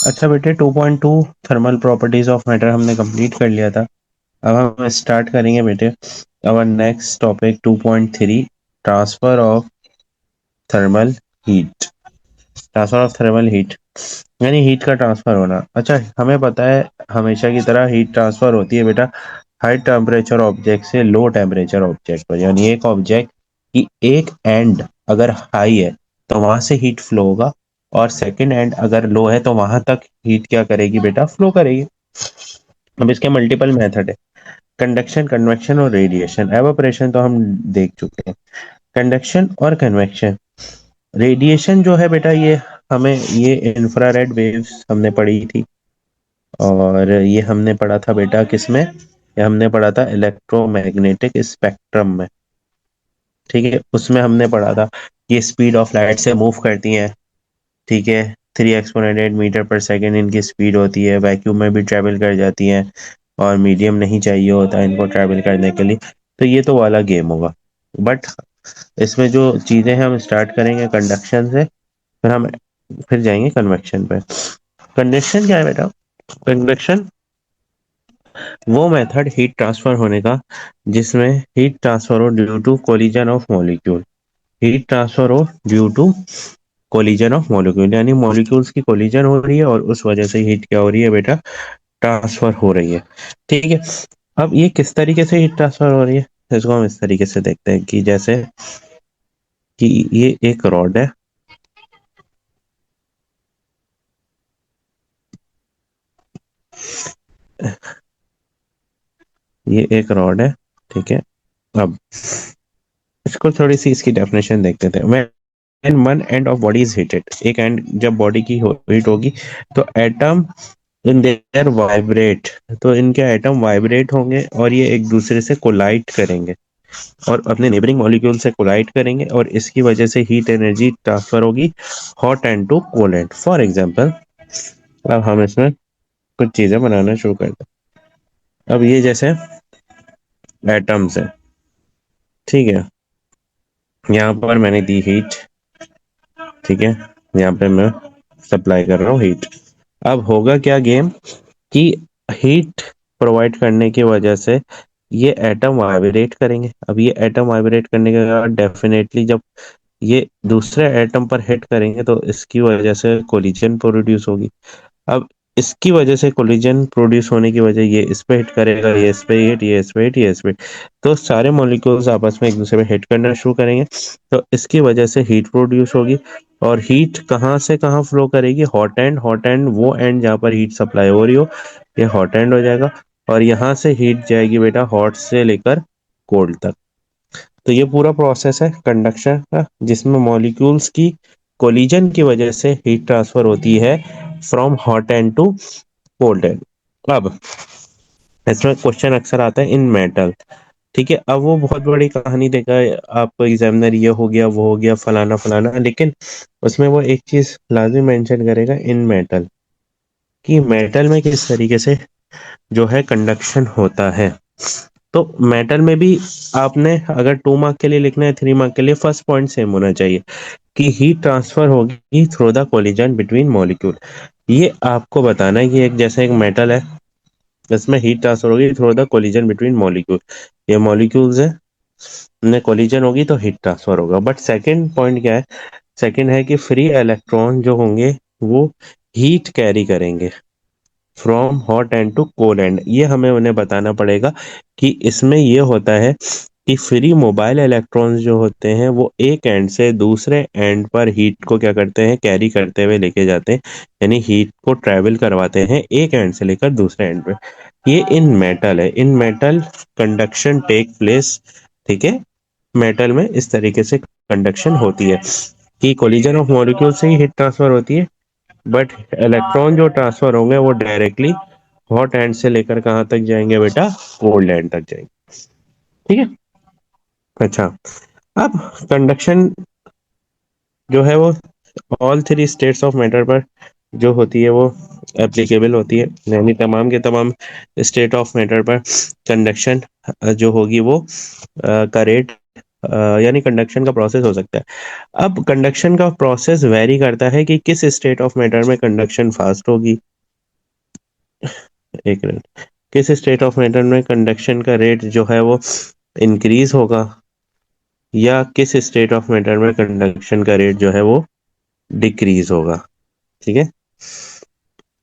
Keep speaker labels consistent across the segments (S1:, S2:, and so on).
S1: अच्छा बेटे, 2.2 thermal properties of matter हमने कंप्लीट कर लिया था। अब हम स्टार्ट करेंगे बेटे our next topic 2.3, transfer of thermal heat. Transfer of thermal heat यानी हीट का ट्रांसफर होना। अच्छा, हमें पता है हमेशा की तरह हीट ट्रांसफर होती है बेटा हाई टेम्परेचर ऑब्जेक्ट से लो टेम्परेचर ऑब्जेक्ट पर। यानी एक ऑब्जेक्ट की एक एंड अगर हाई है तो वहां से हीट फ्लो होगा, और सेकंड एंड अगर लो है तो वहां तक हीट क्या करेगी बेटा, फ्लो करेगी। अब इसके मल्टीपल मेथड है, कंडक्शन, कन्वेक्शन और रेडिएशन। एवापोरेशन तो हम देख चुके हैं। कंडक्शन और कन्वेक्शन। रेडिएशन जो है बेटा, ये हमें ये इंफ्रारेड वेव्स हमने पढ़ी थी, और ये हमने पढ़ा था बेटा किसमें, ये हमने पढ़ा था इलेक्ट्रोमैग्नेटिक स्पेक्ट्रम में। ठीक है, उसमें हमने पढ़ा था ये स्पीड ऑफ लाइट से मूव करती हैं। ठीक है, 3 एक्सपोनेंट 8 मीटर पर सेकेंड इनकी स्पीड होती है, वैक्यूम में भी ट्रेवल कर जाती हैं, और मीडियम नहीं चाहिए होता इनको ट्रैवल करने के लिए। तो ये तो वाला गेम होगा। बट इसमें जो चीजें हैं हम स्टार्ट करेंगे कंडक्शन से, फिर जाएंगे कन्वेक्शन पे। कंडक्शन क्या है बेटा? कंडक्शन वो मेथड हीट ट्रांसफर होने का जिसमें हीट ट्रांसफर हो due to collision of molecule. Heat transfer हो due to collision of molecule, यानी मॉलिक्यूल्स की कोलिजन हो रही है और उस वजह से हीट क्या हो रही है बेटा, ट्रांसफर हो रही है। ठीक है, अब ये किस तरीके से हीट ट्रांसफर हो रही है, इसको हम इस तरीके से देखते हैं कि जैसे कि ये एक रॉड है। ये एक रॉड है, ठीक है। अब इसको थोड़ी सी इसकी डेफिनेशन देखते थे। When one end of body is heated, एक एंड जब बॉडी की हीट होगी तो एटम इन देयर वाइब्रेट, तो इनके एटम वाइब्रेट होंगे और ये एक दूसरे से कोलाइड करेंगे और अपने नेबरिंग मॉलिक्यूल से कोलाइड करेंगे, और इसकी वजह से हीट एनर्जी ट्रांसफर होगी hot end to cold end. For example, अब हम इसमें कुछ चीजें बनाना शुरू करते हैं। अब ये जैसे एटम्स है, ठीक है, यहाँ पर मैंने दी हीट, ठीक है, यहाँ पे मैं सप्लाई कर रहा हूँ हीट। अब होगा क्या गेम कि हीट प्रोवाइड करने की वजह से ये एटम वाइब्रेट करेंगे। अब ये एटम वाइब्रेट करने के बाद डेफिनेटली जब ये दूसरे एटम पर हिट करेंगे तो इसकी वजह से कोलिजन प्रोड्यूस होगी। अब इसकी वजह से कोलिजन प्रोड्यूस होने की वजह, ये इस पे हिट करेगा, ये इस पे हिट, ये इस पे हिट, ये इस पे hit। तो सारे मॉलिक्यूल्स आपस में एक दूसरे पे हिट करना शुरू करेंगे, तो इसकी वजह से हीट प्रोड्यूस होगी। और हीट कहाँ से कहाँ फ्लो करेगी, हॉट एंड। हॉट एंड वो एंड जहाँ पर हीट सप्लाई हो रही हो, ये हॉट एंड हो जाएगा, और यहाँ से हीट जाएगी बेटा हॉट से लेकर कोल्ड तक। तो ये पूरा प्रोसेस है कंडक्शन का, जिसमें मॉलिक्यूल्स की कोलिजन की वजह से हीट ट्रांसफर होती है from hot end to cold end. अब इसमें क्वेश्चन अक्सर आता है इन मेटल। ठीक है, अब वो बहुत बड़ी कहानी देगा आपको एग्जामिनर, ये हो गया वो हो गया फलाना फलाना, लेकिन उसमें वो एक चीज लाजमी मेंशन करेगा इन मेटल, कि मेटल में किस तरीके से जो है कंडक्शन होता है। तो मेटल में भी आपने अगर 2 मार्क के लिए लिखना है, 3 मार्क के लिए, फर्स्ट पॉइंट सेम होना चाहिए कि हीट ट्रांसफर होगी through the collision between molecule. ये आपको बताना है कि एक जैसे एक मेटल है, इसमें हीट ट्रांसफर होगी through the collision between molecule. ये मॉलिक्यूल्स है, इनमें कोलिजन होगी तो हीट ट्रांसफर होगा। बट सेकंड पॉइंट क्या है, सेकंड है कि फ्री इलेक्ट्रॉन जो होंगे वो हीट कैरी करेंगे from hot end to cold end. ये हमें उन्हें बताना पड़ेगा कि इसमें ये होता है कि फ्री मोबाइल इलेक्ट्रॉन्स जो होते हैं वो एक एंड से दूसरे एंड पर हीट को क्या करते हैं, कैरी करते हुए लेके जाते हैं, यानी हीट को ट्रेवल करवाते हैं एक एंड से लेकर दूसरे एंड पे। ये इन मेटल है, in metal conduction take place. ठीक है, मेटल में इस तरीके से कंडक्शन होती है कि कोलिजन ऑफ मॉलिक्यूल से ही हीट ट्रांसफर होती है, बट इलेक्ट्रॉन जो ट्रांसफर होंगे वो डायरेक्टली हॉट एंड से लेकर कहाँ तक जाएंगे बेटा, कोल्ड एंड तक जाएंगे। ठीक है, अच्छा, अब कंडक्शन जो है वो all three states of matter पर जो होती है वो एप्लीकेबल होती है, यानी तमाम के तमाम स्टेट ऑफ मैटर पर कंडक्शन जो होगी वो करेक्ट यानी कंडक्शन का प्रोसेस हो सकता है। अब कंडक्शन का प्रोसेस वेरी करता है कि किस स्टेट ऑफ मैटर में कंडक्शन फास्ट होगी। एक मिनट, किस स्टेट ऑफ मैटर में कंडक्शन का रेट जो है वो इंक्रीज होगा, या किस स्टेट ऑफ मैटर में कंडक्शन का रेट जो है वो डिक्रीज होगा। ठीक है,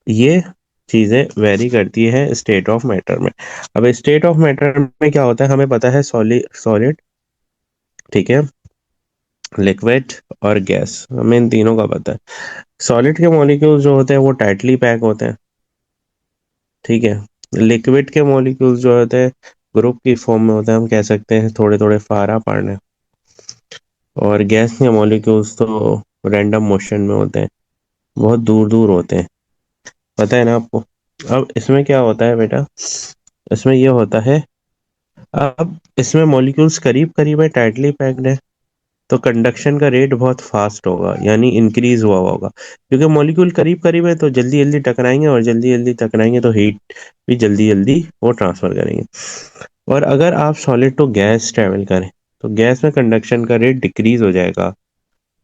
S1: ये चीजें वेरी करती है स्टेट ऑफ मैटर में। अब स्टेट ऑफ मैटर में क्या होता है, हमें पता है सॉलिड, ठीक है, लिक्विड और गैस, हमें इन तीनों का पता है। सॉलिड के मॉलिक्यूल्स जो होते हैं वो टाइटली पैक होते हैं, ठीक है। लिक्विड के मॉलिक्यूल्स जो होते हैं ग्रुप की फॉर्म में होते हैं, हम कह सकते हैं थोड़े थोड़े फारा पार्ट। और गैस के मॉलिक्यूल्स तो रैंडम मोशन में होते हैं, बहुत दूर दूर होते हैं, पता है ना आपको। अब इसमें क्या होता है बेटा, इसमें ये होता है, अब इसमें मॉलिक्यूल्स करीब करीब है, टाइटली पैक्ड है, तो कंडक्शन का रेट बहुत फास्ट होगा, यानी इंक्रीज हुआ होगा, क्योंकि मॉलिक्यूल करीब करीब है तो जल्दी जल्दी टकराएंगे, और जल्दी जल्दी टकराएंगे तो हीट भी जल्दी जल्दी वो ट्रांसफर करेंगे। और अगर आप सॉलिड टू गैस ट्रेवल करें तो गैस में कंडक्शन का रेट डिक्रीज हो जाएगा।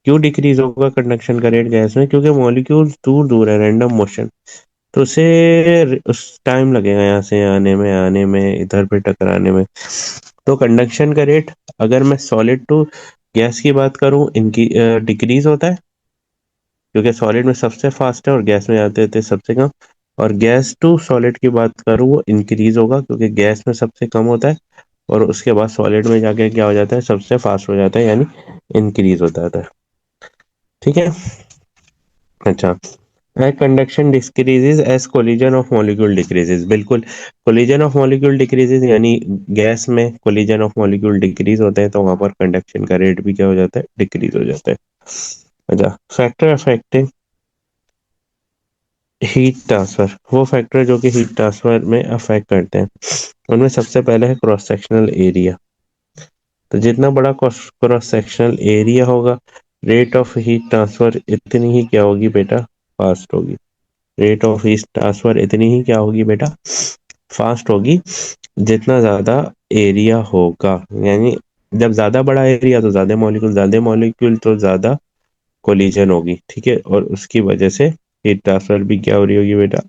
S1: क्यों डिक्रीज होगा कंडक्शन का रेट गैस में, क्योंकि मॉलिक्यूल्स दूर दूर है, रैंडम मोशन, तो उसे उस टाइम लगेगा यहाँ से आने में इधर पे टकराने में। तो कंडक्शन का रेट, अगर मैं सॉलिड टू गैस की बात करूं, इनकी डिक्रीज होता है, क्योंकि सॉलिड में सबसे फास्ट है और गैस में आते थे सबसे कम। और गैस टू सॉलिड की बात करूं, वो इंक्रीज होगा, क्योंकि गैस में सबसे कम होता है, और उसके बाद सॉलिड में जाके क्या हो जाता है, सबसे फास्ट हो जाता है, यानी इंक्रीज हो जाता है। ठीक है, अच्छा। Conduction decreases as collision of molecule decreases, बिल्कुल। कोलिजन ऑफ मॉलिक्यूल डिक्रीजेज यानी गैस में कोलिजन ऑफ मॉलिक्यूल डिक्रीज होते हैं, तो वहां पर कंडक्शन का रेट भी क्या हो जाता है, डिक्रीज हो जाता है। अच्छा, फैक्टर अफेक्टिंग हीट ट्रांसफर, वो फैक्टर जो कि हीट ट्रांसफर में अफेक्ट करते हैं, उनमें सबसे पहले है क्रॉस सेक्शनल एरिया। तो जितना बड़ा क्रॉस सेक्शनल एरिया होगा, रेट ऑफ हीट ट्रांसफर इतनी ही क्या होगी बेटा, फास्ट होगी। रेट ऑफ हीट ट्रांसफर इतनी ही क्या होगी बेटा, फास्ट होगी, जितना ज्यादा एरिया होगा। यानी जब ज्यादा बड़ा एरिया तो ज्यादा मॉलिक्यूल तो ज्यादा कोलिजन होगी, ठीक है, और उसकी वजह से हीट ट्रांसफर भी क्या हो रही होगी बेटा,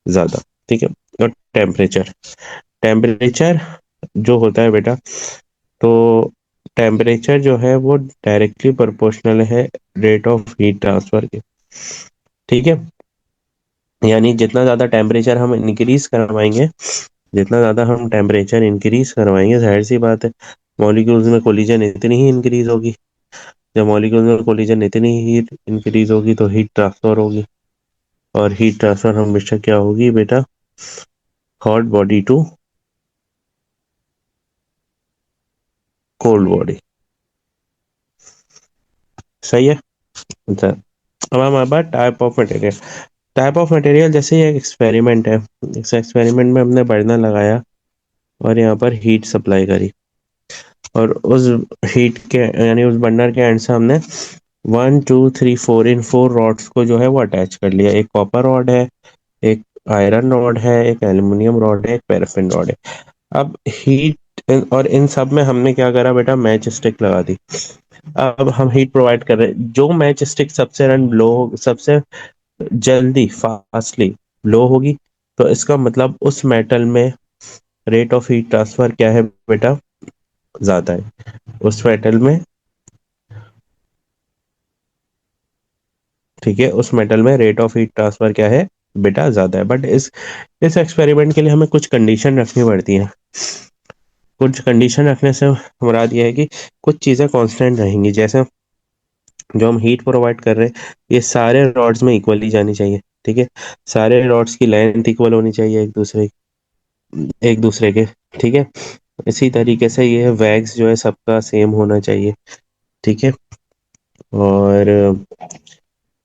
S1: ज्यादा। ठीक है, और टेम्परेचर, टेम्परेचर जो होता है बेटा, तो टेम्परेचर जो है वो डायरेक्टली प्रोपोर्शनल है रेट ऑफ हीट ट्रांसफर के। ठीक है, यानी जितना ज़्यादा टेम्परेचर हम इंक्रीज करवाएंगे, जितना ज़्यादा हम टेम्परेचर इंक्रीज करवाएंगे, जाहिर सी बात है मॉलिक्यूल्स में कोलिजन इतनी ही इंक्रीज होगी। जब मॉलिक्यूल्स में कोलिजन इतनी ही इंक्रीज होगी तो हीट ट्रांसफर होगी, और हीट ट्रांसफर हमेशा क्या होगी बेटा, hot body to cold body. सही है। अच्छा, अब हमारे पास type of material, type of material जैसे ये एक एक्सपेरिमेंट है, इस एक्सपेरिमेंट में हमने बर्नर लगाया और यहाँ पर हीट सप्लाई करी, और उस हीट के यानी उस बर्नर के एंड से हमने 1 2 3 4 इन 4 रॉड्स को जो है वो अटैच कर लिया। एक कॉपर रॉड है, एक आयरन रॉड है, एक एल्युमिनियम रॉड है, एक पैराफिन रॉड है। अब हीट, और इन सब में हमने क्या करा बेटा, मैच स्टिक लगा दी। अब हम हीट प्रोवाइड कर रहे हैं, जो मैच स्टिक सबसे रन लो, सबसे जल्दी फास्टली लो होगी, तो इसका मतलब उस मेटल में रेट ऑफ हीट ट्रांसफर क्या है बेटा, ज्यादा है उस मेटल में। ठीक है, उस मेटल में रेट ऑफ हीट ट्रांसफर क्या है बेटा, ज्यादा है। बट इस एक्सपेरिमेंट के लिए हमें कुछ कंडीशन रखनी पड़ती है। कुछ कंडीशन रखने से मुराद ये है कि कुछ चीजें कांस्टेंट रहेंगी, जैसे जो हम हीट प्रोवाइड कर रहे हैं ये सारे रॉड्स में इक्वली जानी चाहिए। ठीक है, सारे रॉड्स की लेंथ इक्वल होनी चाहिए एक दूसरे के। ठीक है, इसी तरीके से ये वैक्स जो है सबका सेम होना चाहिए। ठीक है, और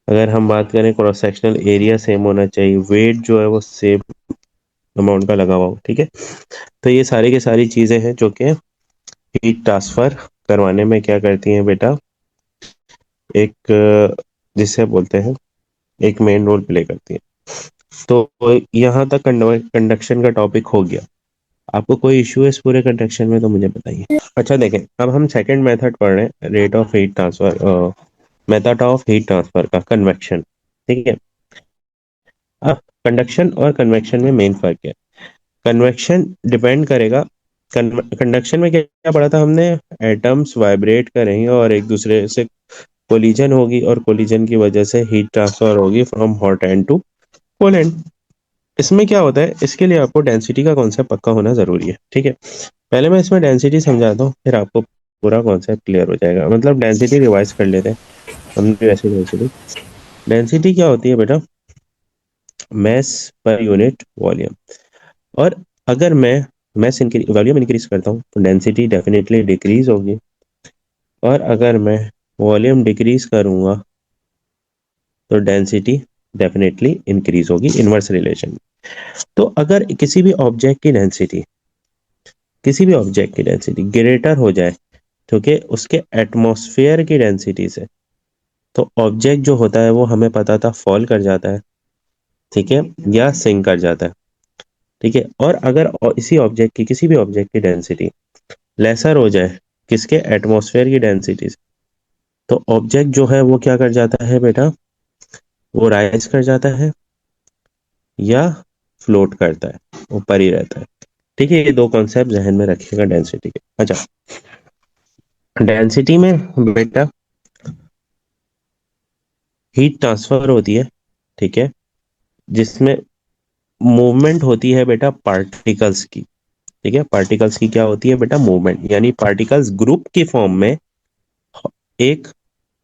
S1: अगर हम बात करें क्रॉस सेक्शनल एरिया सेम होना चाहिए, वेट जो है वो सेम अमाउंट का लगा हुआ हो। ठीक है, तो ये सारी की सारी चीजें हैं जो कि हीट ट्रांसफर करवाने में क्या करती हैं बेटा, एक जिसे बोलते हैं एक मेन रोल प्ले करती है। तो यहाँ तक कंडक्शन का टॉपिक हो गया। आपको कोई इश्यू है इस पूरे कंडक्शन में तो मुझे बताइए। अच्छा देखें, अब हम सेकंड मेथड पढ़ रहे हैं, rate of heat transfer, method of heat transfer का कन्वेक्शन। ठीक है। अब कंडक्शन और कन्वेक्शन में मेन फर्क है। कन्वेक्शन डिपेंड करेगा, कंडक्शन में क्या क्या पढ़ा था हमने, एटम्स वाइब्रेट करेंगे और एक दूसरे से कोलिजन होगी, और कोलिजन की वजह से हीट ट्रांसफर होगी from hot end to cold end. इसमें क्या होता है, इसके लिए आपको डेंसिटी का कॉन्सेप्ट पक्का होना जरूरी है। ठीक है। पहले मैं इसमें डेंसिटी समझाता हूँ, फिर आपको पूरा कॉन्सेप्ट क्लियर हो जाएगा। मतलब डेंसिटी रिवाइज कर लेते हैं हमने वैसे। डेंसिटी डेंसिटी क्या होती है बेटा, मैस पर यूनिट वॉल्यूम। और अगर मैं मैस वॉल्यूम इंक्रीज करता हूँ तो डेंसिटी डेफिनेटली डिक्रीज होगी, और अगर मैं वॉल्यूम डिक्रीज करूंगा तो डेंसिटी डेफिनेटली इंक्रीज होगी, इनवर्स रिलेशन। तो अगर किसी भी ऑब्जेक्ट की डेंसिटी ग्रेटर हो जाए, क्योंकि उसके एटमॉस्फेयर की डेंसिटी से, तो ऑब्जेक्ट जो होता है वो हमें पता था फॉल कर जाता है, ठीक है, या सिंक कर जाता है। ठीक है। और अगर किसी भी ऑब्जेक्ट की डेंसिटी लेसर हो जाए किसके, एटमॉस्फेयर की डेंसिटी से, तो ऑब्जेक्ट जो है वो क्या कर जाता है बेटा, वो राइज कर जाता है या फ्लोट करता है, ऊपर ही रहता है। ठीक है। ये दो कॉन्सेप्ट जहन में रखिएगा डेंसिटी के। अच्छा, डेंसिटी में बेटा हीट ट्रांसफर होती है, ठीक है, जिसमें मूवमेंट होती है बेटा पार्टिकल्स की। ठीक है। पार्टिकल्स की क्या होती है बेटा, मूवमेंट, यानी पार्टिकल्स ग्रुप की फॉर्म में एक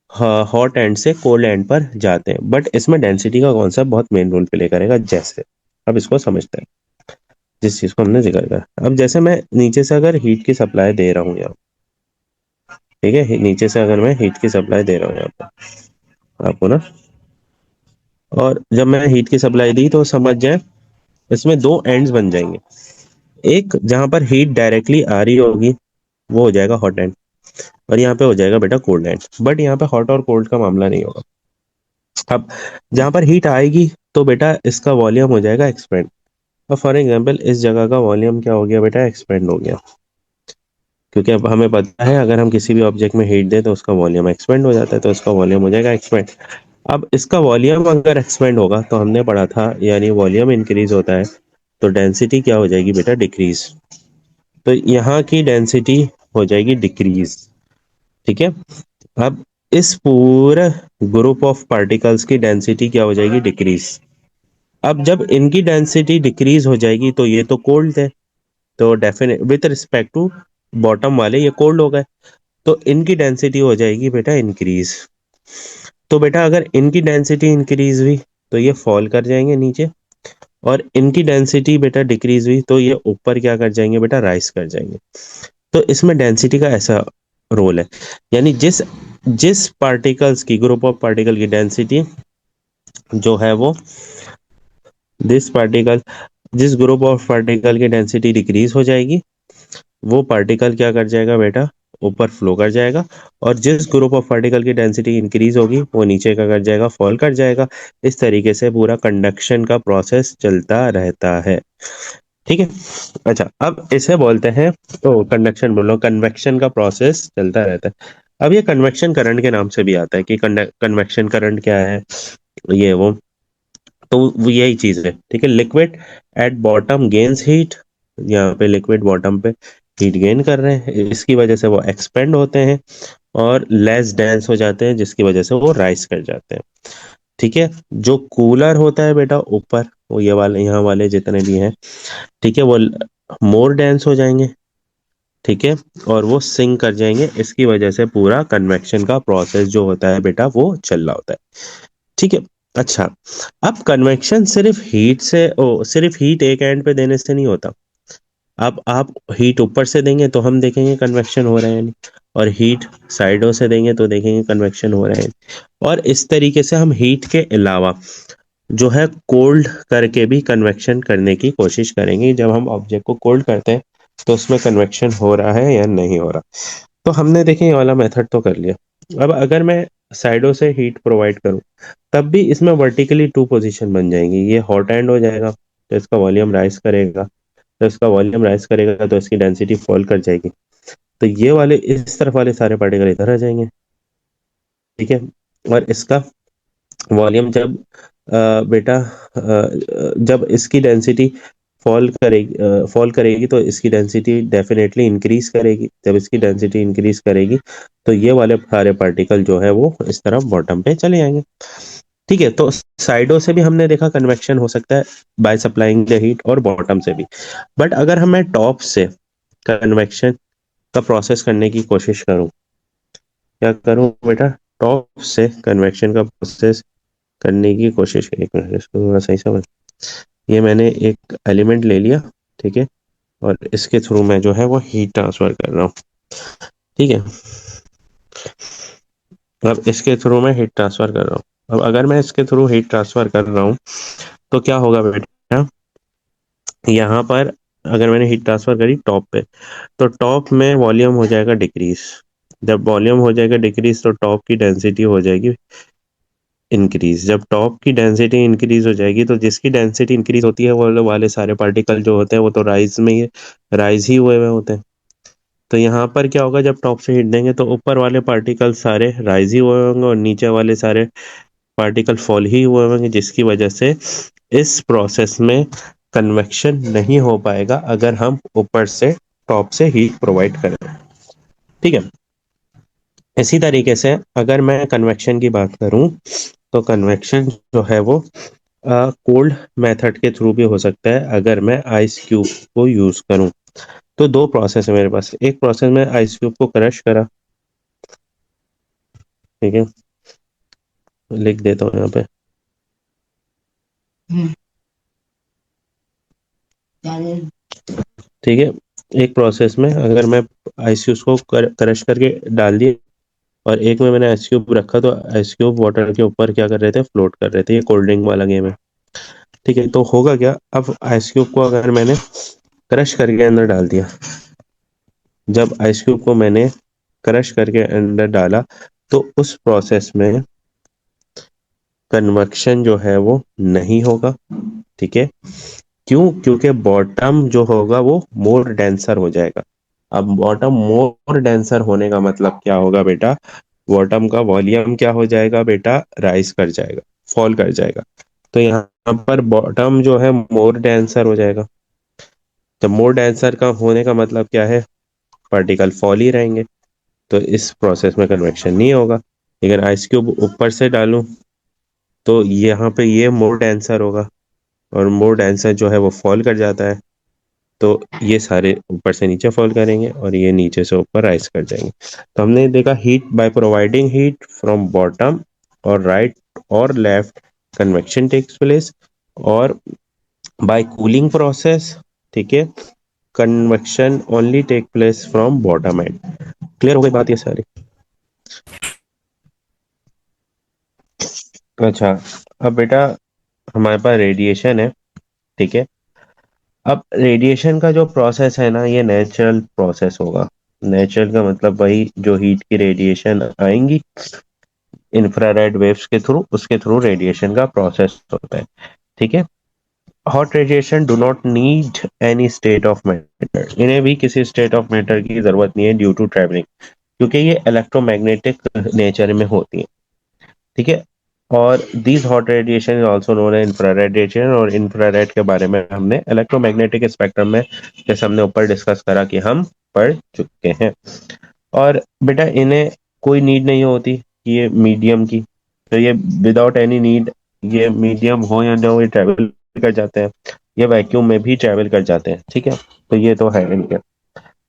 S1: हॉट एंड से कोल्ड एंड पर जाते हैं। बट इसमें डेंसिटी का कॉन्सेप्ट बहुत मेन रोल प्ले करेगा। जैसे अब इसको समझते हैं, जिस चीज को हमने जिक्र करा। अब जैसे मैं नीचे से अगर हीट की सप्लाई दे रहा हूँ यहाँ, ठीक है, नीचे से अगर मैं हीट की सप्लाई दे रहा हूँ यहाँ पर आपको ना, और जब मैं हीट की सप्लाई दी तो समझ जाए इसमें दो एंड्स बन जाएंगे। एक जहां पर हीट डायरेक्टली आ रही होगी वो हो जाएगा हॉट एंड, और यहाँ पे हो जाएगा बेटा कोल्ड एंड। बट यहाँ पे हॉट और कोल्ड का मामला नहीं होगा। अब जहां पर हीट आएगी तो बेटा इसका वॉल्यूम हो जाएगा एक्सपेंड। अब फॉर एग्जांपल इस जगह का वॉल्यूम क्या हो गया बेटा, एक्सपेंड हो गया, क्योंकि अब हमें पता है अगर हम किसी भी ऑब्जेक्ट में हीट दें तो उसका वॉल्यूम एक्सपेंड हो जाता है, तो इसका वॉल्यूम हो जाएगा एक्सपेंड। अब इसका वॉल्यूम अगर एक्सपेंड होगा तो हमने पढ़ा था, यानी वॉल्यूम इंक्रीज होता है तो डेंसिटी क्या हो जाएगी बेटा, डिक्रीज। तो यहाँ की डेंसिटी हो जाएगी डिक्रीज। ठीक है। अब इस पूरे ग्रुप ऑफ पार्टिकल्स की डेंसिटी क्या हो जाएगी, डिक्रीज। अब जब इनकी डेंसिटी डिक्रीज हो जाएगी तो ये तो कोल्ड है, तो definite with respect to bottom वाले ये कोल्ड हो गए, तो इनकी डेंसिटी हो जाएगी बेटा इंक्रीज। तो बेटा अगर इनकी डेंसिटी इंक्रीज हुई तो ये फॉल कर जाएंगे नीचे, और इनकी डेंसिटी बेटा डिक्रीज हुई तो ये ऊपर क्या कर जाएंगे बेटा, राइज कर जाएंगे। तो इसमें डेंसिटी का ऐसा रोल है, यानी जिस जिस पार्टिकल्स की, ग्रुप ऑफ पार्टिकल की डेंसिटी जो है वो, दिस पार्टिकल जिस ग्रुप ऑफ पार्टिकल की डेंसिटी डिक्रीज हो जाएगी वो पार्टिकल क्या कर जाएगा बेटा, ऊपर फ्लो कर जाएगा। और जिस ग्रुप ऑफ पार्टिकल की डेंसिटी इंक्रीज होगी वो नीचे का कर जाएगा, फॉल कर जाएगा। इस तरीके से पूरा कंडक्शन का प्रोसेस चलता रहता है। ठीक है। अच्छा, अब इसे बोलते हैं, तो कंडक्शन बोलो, कन्वेक्शन का प्रोसेस चलता रहता है। अब ये कन्वेक्शन करंट के नाम से भी आता है कि कन्वेक्शन करंट क्या है, ये वो, तो वो यही चीज है। ठीक है। Liquid at bottom gains heat, यहाँ पे लिक्विड बॉटम पे हीट गेन कर रहे हैं, इसकी वजह से वो एक्सपेंड होते हैं और लेस डेंस हो जाते हैं, जिसकी वजह से वो राइज कर जाते हैं। ठीक है। जो कूलर होता है बेटा ऊपर, वो ये वाले यहाँ वाले जितने भी हैं, ठीक है, वो मोर डेंस हो जाएंगे, ठीक है, और वो सिंक कर जाएंगे। इसकी वजह से पूरा कन्वेक्शन का प्रोसेस जो होता है बेटा वो चल रहा होता है। ठीक है। अच्छा, अब कन्वेक्शन सिर्फ हीट एक एंड पे देने से नहीं होता। अब आप हीट ऊपर से देंगे तो हम देखेंगे कन्वेक्शन हो रहा है नहीं, और हीट साइडों से देंगे तो देखेंगे कन्वेक्शन हो रहा है। और इस तरीके से हम हीट के अलावा जो है कोल्ड करके भी कन्वेक्शन करने की कोशिश करेंगे। जब हम ऑब्जेक्ट को कोल्ड करते हैं तो उसमें कन्वेक्शन हो रहा है या नहीं हो रहा। तो हमने देखें ये वाला मेथड तो कर लिया। अब अगर मैं साइडों से हीट प्रोवाइड करूं तब भी इसमें वर्टिकली टू पोजीशन बन जाएंगी। ये हॉट एंड हो जाएगा तो इसका वॉल्यूम राइज करेगा, तो इसका वॉल्यूम राइज करेगा तो इसकी डेंसिटी फॉल कर जाएगी। तो ये वाले इस तरफ वाले सारे पार्टिकल इधर आ जाएंगे। ठीक है। और इसका वॉल्यूम जब बेटा जब इसकी डेंसिटी फॉल करेगी तो इसकी डेंसिटी डेफिनेटली इंक्रीज करेगी। जब इसकी डेंसिटी इंक्रीज करेगी तो ये वाले सारे पार्टिकल जो है वो इस तरफ बॉटम पे चले जाएंगे। ठीक है। तो साइडों से भी हमने देखा कन्वेक्शन हो सकता है बाय सप्लाइंग द हीट, और बॉटम से भी। बट अगर हम मैं टॉप से कन्वेक्शन का प्रोसेस करने की कोशिश करूं, क्या करूं बेटा, टॉप से कन्वेक्शन का प्रोसेस करने की कोशिश, एक मिनट इसको थोड़ा सही समझ। ये मैंने एक एलिमेंट ले लिया, ठीक है, और इसके थ्रू मैं जो है वो हीट ट्रांसफर कर रहा हूँ। ठीक है। अब इसके थ्रू मैं हीट ट्रांसफर कर रहा हूँ। अब अगर मैं इसके थ्रू हीट ट्रांसफर कर रहा हूँ तो क्या होगा बेटा, यहाँ पर अगर मैंने हीट ट्रांसफर करी टॉप पे, तो टॉप में वॉल्यूम हो जाएगा डिक्रीज। जब वॉल्यूम हो जाएगा डिक्रीज तो टॉप की डेंसिटी हो जाएगी इंक्रीज। जब टॉप की डेंसिटी इंक्रीज हो जाएगी तो जिसकी डेंसिटी इंक्रीज होती है वो वाले सारे पार्टिकल जो होते हैं वो तो राइज ही हुए हुए होते हैं। तो यहाँ पर क्या होगा, जब टॉप से हिट देंगे तो ऊपर वाले पार्टिकल सारे राइज ही हुए होंगे और नीचे वाले सारे पार्टिकल फॉल ही हुए होंगे, जिसकी वजह से इस प्रोसेस में कन्वेक्शन नहीं हो पाएगा अगर हम ऊपर से टॉप से हीट प्रोवाइड करें। ठीक है। इसी तरीके से अगर मैं कन्वेक्शन की बात करूं तो कन्वेक्शन जो है वो कोल्ड मेथड के थ्रू भी हो सकता है अगर मैं आइस क्यूब को यूज करूं। तो दो प्रोसेस है मेरे पास। एक प्रोसेस में आइस क्यूब को क्रश करा, ठीक है, लिख देता हूँ यहाँ पे। ठीक है। एक प्रोसेस में अगर मैं आइस क्यूब को क्रश करके डाल दिए और एक में मैंने आइस क्यूब रखा तो आइस क्यूब वाटर के ऊपर क्या कर रहे थे, फ्लोट कर रहे थे। ये कोल्ड ड्रिंक वाला गेम है। ठीक है। तो होगा क्या, अब आइस क्यूब को अगर मैंने क्रश करके अंदर डाल दिया, जब आइस क्यूब को मैंने क्रश करके अंदर डाला तो उस प्रोसेस में कन्वेक्शन जो है वो नहीं होगा। ठीक है। क्यों? क्योंकि बॉटम जो होगा वो मोर डेंसर हो जाएगा। अब बॉटम मोर डेंसर होने का मतलब क्या होगा बेटा, बॉटम का वॉल्यूम क्या हो जाएगा बेटा, राइज कर जाएगा, फॉल कर जाएगा। तो यहाँ पर बॉटम जो है मोर डेंसर हो जाएगा। जब मोर डेंसर का होने का मतलब क्या है, पार्टिकल फॉल ही रहेंगे, तो इस प्रोसेस में कन्वेक्शन नहीं होगा। लेकिन आइस क्यूब ऊपर से डालूं तो यहाँ पे ये मोर डेंसर होगा, और मोर डेंसर जो है वो फॉल कर जाता है, तो ये सारे ऊपर से नीचे फॉल करेंगे और ये नीचे से ऊपर राइज कर जाएंगे। तो हमने देखा heat by providing heat from bottom और राइट और लेफ्ट कन्वेक्शन टेक्स प्लेस, और बाय कूलिंग प्रोसेस, ठीक है, convection only take place from bottom end. Clear हो गई बात ये सारी? अच्छा। अब बेटा हमारे पास रेडिएशन है, ठीक है। अब रेडिएशन का जो प्रोसेस है ना, ये नेचुरल प्रोसेस होगा। नेचुरल का मतलब वही जो हीट की रेडिएशन आएंगी इंफ्रारेड वेव्स के थ्रू, उसके थ्रू रेडिएशन का प्रोसेस होता है। ठीक है। Hot radiation do not need any state of matter, इन्हें भी किसी स्टेट ऑफ मैटर की जरूरत नहीं है ड्यू टू ट्रैवलिंग, क्योंकि ये इलेक्ट्रोमैग्नेटिक नेचर में होती है। ठीक है। और these hot radiation is also known as infrared radiation, और इंफ्रारेड के बारे में हमने इलेक्ट्रोमैग्नेटिक स्पेक्ट्रम में, जैसे हमने ऊपर डिस्कस करा कि हम पढ़ चुके हैं। और बेटा इन्हें कोई नीड नहीं होती कि ये मीडियम की, तो ये विदाउट एनी नीड, ये मीडियम हो या ना हो, ये ट्रेवल कर जाते हैं, ये वैक्यूम में भी ट्रेवल कर जाते हैं। ठीक है। तो ये तो है इनके।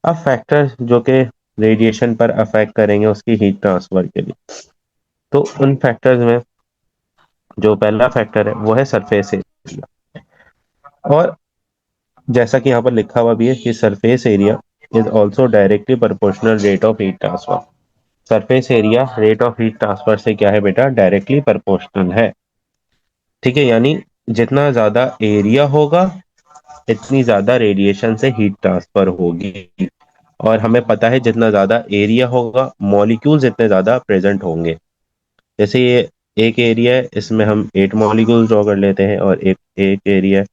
S1: अब फैक्टर जो कि रेडिएशन पर अफेक्ट करेंगे उसकी हीट ट्रांसफर के लिए, तो उन फैक्टर्स में जो पहला फैक्टर है वो है सरफेस एरिया। और जैसा कि यहाँ पर लिखा हुआ भी है कि surface area is also directly proportional rate of heat transfer. Surface area rate of heat transfer से क्या है बेटा, डायरेक्टली प्रोपोर्शनल है। ठीक है। यानी जितना ज्यादा एरिया होगा इतनी ज्यादा रेडिएशन से हीट ट्रांसफर होगी। और हमें पता है जितना ज्यादा एरिया होगा मॉलिक्यूल्स इतने ज्यादा प्रेजेंट होंगे। जैसे ये एक एरिया है, इसमें हम 8 मॉलिक्यूल्स ड्रॉ कर लेते हैं, और एक एक एरिया है,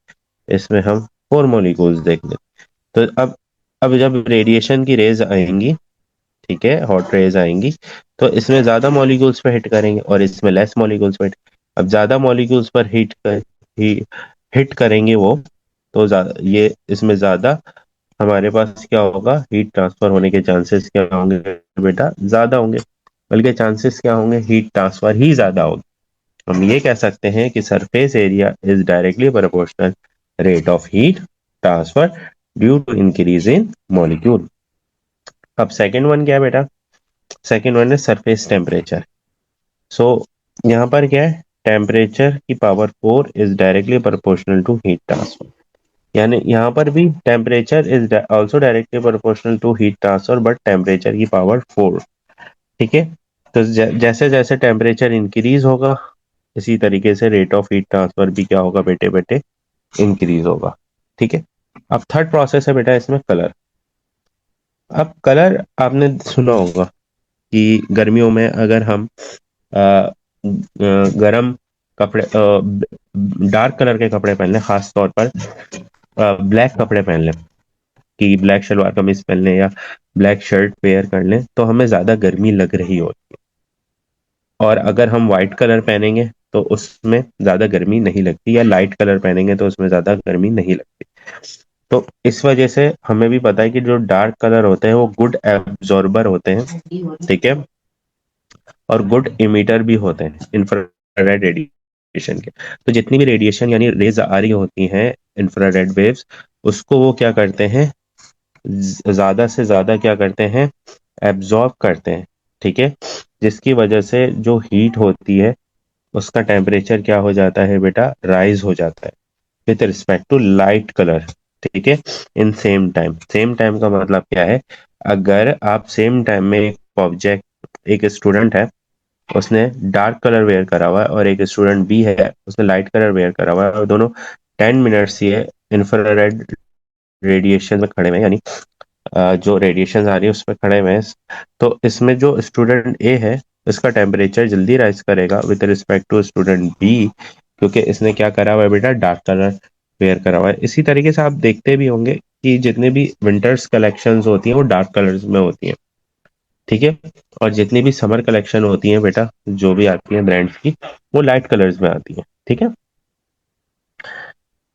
S1: इसमें हम 4 मॉलिक्यूल्स देख लेते हैं। तो अब जब रेडिएशन की रेज आएंगी, ठीक है, हॉट रेज आएंगी, तो इसमें ज्यादा मॉलिक्यूल्स पे हिट करेंगे और इसमें लेस मॉलिक्यूल्स पे अब ज्यादा मॉलिक्यूल्स पर हिट करेंगे वो, तो ये इसमें ज्यादा हमारे पास क्या होगा, हीट ट्रांसफर होने के चांसेस क्या होंगे बेटा, ज्यादा होंगे। बल्कि चांसेस क्या होंगे, हीट ट्रांसफर ही ज्यादा होगा। हम ये कह सकते हैं कि surface area is directly proportional rate of heat transfer due to increase in molecule. अब सेकेंड वन क्या है बेटा, सेकेंड वन है सरफेस टेम्परेचर। सो यहाँ पर क्या है, टेम्परेचर की power 4 is directly proportional to heat transfer. यानी यहाँ पर भी temperature is also directly proportional to heat transfer, but temperature की पावर 4। ठीक है। तो जैसे जैसे टेम्परेचर इंक्रीज होगा, इसी तरीके से रेट ऑफ हीट ट्रांसफर भी क्या होगा बेटे बेटे, इंक्रीज होगा। ठीक है। अब थर्ड प्रोसेस है बेटा इसमें कलर। अब कलर आपने सुना होगा कि गर्मियों में अगर हम गरम कपड़े, डार्क कलर के कपड़े पहन लें, खास तौर पर ब्लैक कपड़े पहन लें, कि ब्लैक शलवार कमीज पहन लें या ब्लैक शर्ट वेयर कर लें, तो हमें ज्यादा गर्मी लग रही होती है। और अगर हम व्हाइट कलर पहनेंगे तो उसमें ज्यादा गर्मी नहीं लगती, या लाइट कलर पहनेंगे तो उसमें ज्यादा गर्मी नहीं लगती। तो इस वजह से हमें भी पता है कि जो डार्क कलर होते हैं वो गुड एब्जॉर्बर होते हैं, ठीक है, और गुड इमीटर भी होते हैं इंफ्रारेड रेडिएशन के। तो जितनी भी रेडिएशन यानी रेज आ रही होती हैं, इंफ्रारेड वेव्स, उसको वो क्या करते हैं, ज्यादा से ज्यादा क्या करते हैं, एब्जॉर्ब करते हैं। ठीक है। जिसकी वजह से जो हीट होती है उसका टेम्परेचर क्या हो जाता है बेटा, राइज हो जाता है with respect to light colour. ठीक है। In same time, same time का मतलब क्या है, अगर आप सेम टाइम में एक ऑब्जेक्ट, एक स्टूडेंट है उसने डार्क कलर वेयर करा हुआ है और एक स्टूडेंट बी है उसने लाइट कलर वेयर करा हुआ है, और दोनों 10 मिनट्स ये इंफ्रारेड रेडिएशन में खड़े हुए हैं, यानी जो रेडिएशन आ रही है उस पर खड़े हुए हैं, तो इसमें जो स्टूडेंट ए है इसका टेम्परेचर जल्दी राइज करेगा with respect to student B, क्योंकि इसने क्या करा हुआ है बेटा, डार्क कलर वेयर करा हुआ है। इसी तरीके से आप देखते भी होंगे कि जितने भी विंटर्स कलेक्शंस होती हैं वो डार्क कलर्स में होती हैं। ठीक है। और जितनी भी समर कलेक्शन होती हैं बेटा, जो भी आती हैं ब्रांड्स की, वो लाइट कलर्स में आती हैं। ठीक है।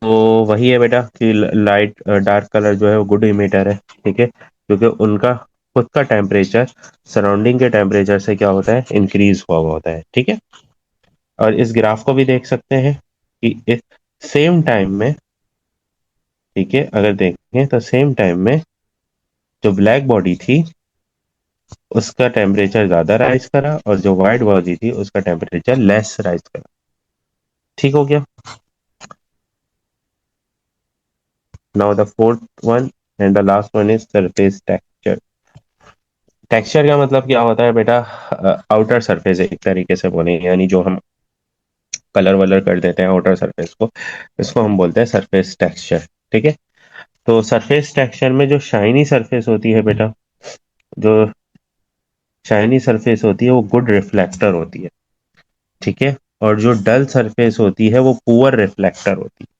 S1: तो वही है बेटा कि लाइट डार्क कलर जो है वो गुड इमिटर है। ठीक है। क्योंकि उनका खुद का टेम्परेचर सराउंडिंग के टेम्परेचर से क्या होता है, इंक्रीज हुआ होता है। ठीक है। और इस ग्राफ को भी देख सकते हैं कि इस सेम टाइम में, ठीक है, अगर देखें तो सेम टाइम में जो ब्लैक बॉडी थी उसका टेम्परेचर ज्यादा राइज करा, और जो व्हाइट बॉडी थी उसका टेम्परेचर लेस राइज करा। ठीक हो गया। Now the fourth one and the last one is surface texture. Texture का मतलब क्या होता है बेटा, आउटर सरफेस एक तरीके से बोले, यानी जो हम कलर वलर कर देते हैं आउटर सरफेस को, इसको हम बोलते हैं सरफेस टेक्सचर। ठीक है। तो सरफेस टेक्सचर में जो शाइनी सरफेस होती है बेटा, जो शाइनी सरफेस होती है वो गुड रिफ्लेक्टर होती है। ठीक है। और जो डल सरफेस होती है वो पुअर रिफ्लेक्टर होती है।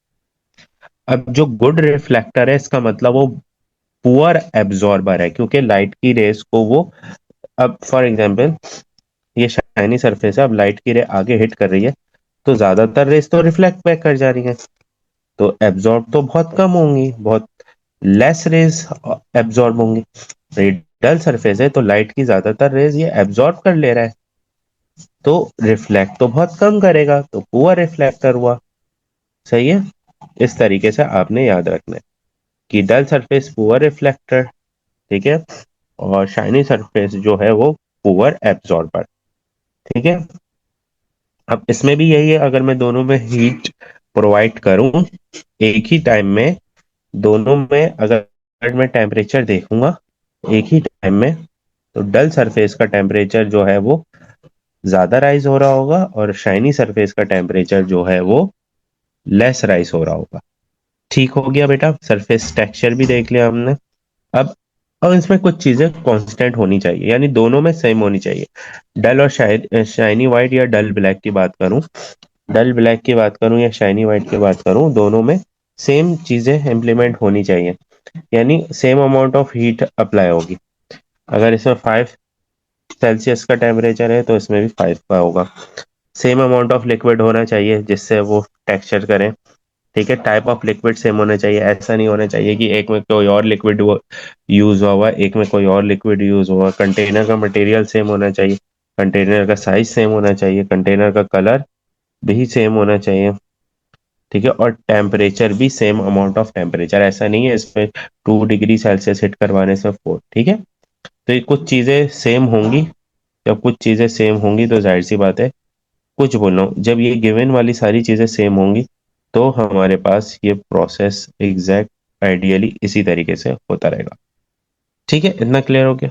S1: अब जो गुड रिफ्लेक्टर है इसका मतलब वो पुअर एब्जॉर्बर है, क्योंकि लाइट की रेस को वो, अब फॉर एग्जांपल ये शाइनी सरफेस है, अब लाइट की रे आगे हिट कर रही है तो ज्यादातर रेस तो रिफ्लेक्ट बैक कर जा रही है, तो एब्जॉर्ब तो बहुत कम होंगी, बहुत लेस रेज एब्जॉर्ब होंगी। ये डल सरफेस है तो लाइट की ज्यादातर रेज ये एब्जॉर्ब कर ले रहा है, तो रिफ्लेक्ट तो बहुत कम करेगा, तो पुअर रिफ्लेक्टर हुआ। सही है। इस तरीके से आपने याद रखना है कि डल सरफेस पुअर रिफ्लेक्टर, ठीक है, और शाइनी सरफेस जो है वो पुअर एब्जॉर्बर। ठीक है। अब इसमें भी यही है, अगर मैं दोनों में हीट प्रोवाइड करूं एक ही टाइम में, दोनों में अगर मैं टेम्परेचर देखूंगा एक ही टाइम में, तो डल सरफेस का टेम्परेचर जो है वो ज्यादा राइज हो रहा होगा, और शाइनी सरफेस का टेम्परेचर जो है वो लेस राइज हो रहा होगा। ठीक हो गया बेटा, सरफेस टेक्सचर भी देख लिया हमने। अब अब इसमें कुछ चीजें कांस्टेंट होनी चाहिए, यानी दोनों में सेम होनी चाहिए। डल और शाइनी व्हाइट या डल ब्लैक की बात करूं, डल ब्लैक की बात करूं या शाइनी व्हाइट की बात करूं, दोनों में सेम चीजें इम्प्लीमेंट होनी चाहिए। यानी same amount of heat apply होगी। अगर इसमें 5 सेल्सियस का टेम्परेचर है तो इसमें भी 5 का होगा। सेम अमाउंट ऑफ लिक्विड होना चाहिए जिससे वो टेक्सचर करें। ठीक है, टाइप ऑफ लिक्विड सेम होना चाहिए, ऐसा नहीं होना चाहिए कि एक में कोई और लिक्विड यूज हुआ हुआ है, एक में कोई और लिक्विड यूज हुआ। कंटेनर का मटेरियल सेम होना चाहिए, कंटेनर का साइज सेम होना चाहिए, कंटेनर का कलर भी सेम होना चाहिए। ठीक है, और टेम्परेचर भी सेम अमाउंट ऑफ टेम्परेचर, ऐसा नहीं है इसमें 2 डिग्री सेल्सियस हिट करवाने से 4। ठीक है, तो ये कुछ चीजें सेम होंगी। जब कुछ चीजें सेम होंगी तो जाहिर सी बात है, कुछ बोल रहा हूँ, जब ये गिवन वाली सारी चीजें सेम होंगी तो हमारे पास ये प्रोसेस एग्जैक्ट आइडियली इसी तरीके से होता रहेगा। ठीक है, इतना क्लियर हो गया।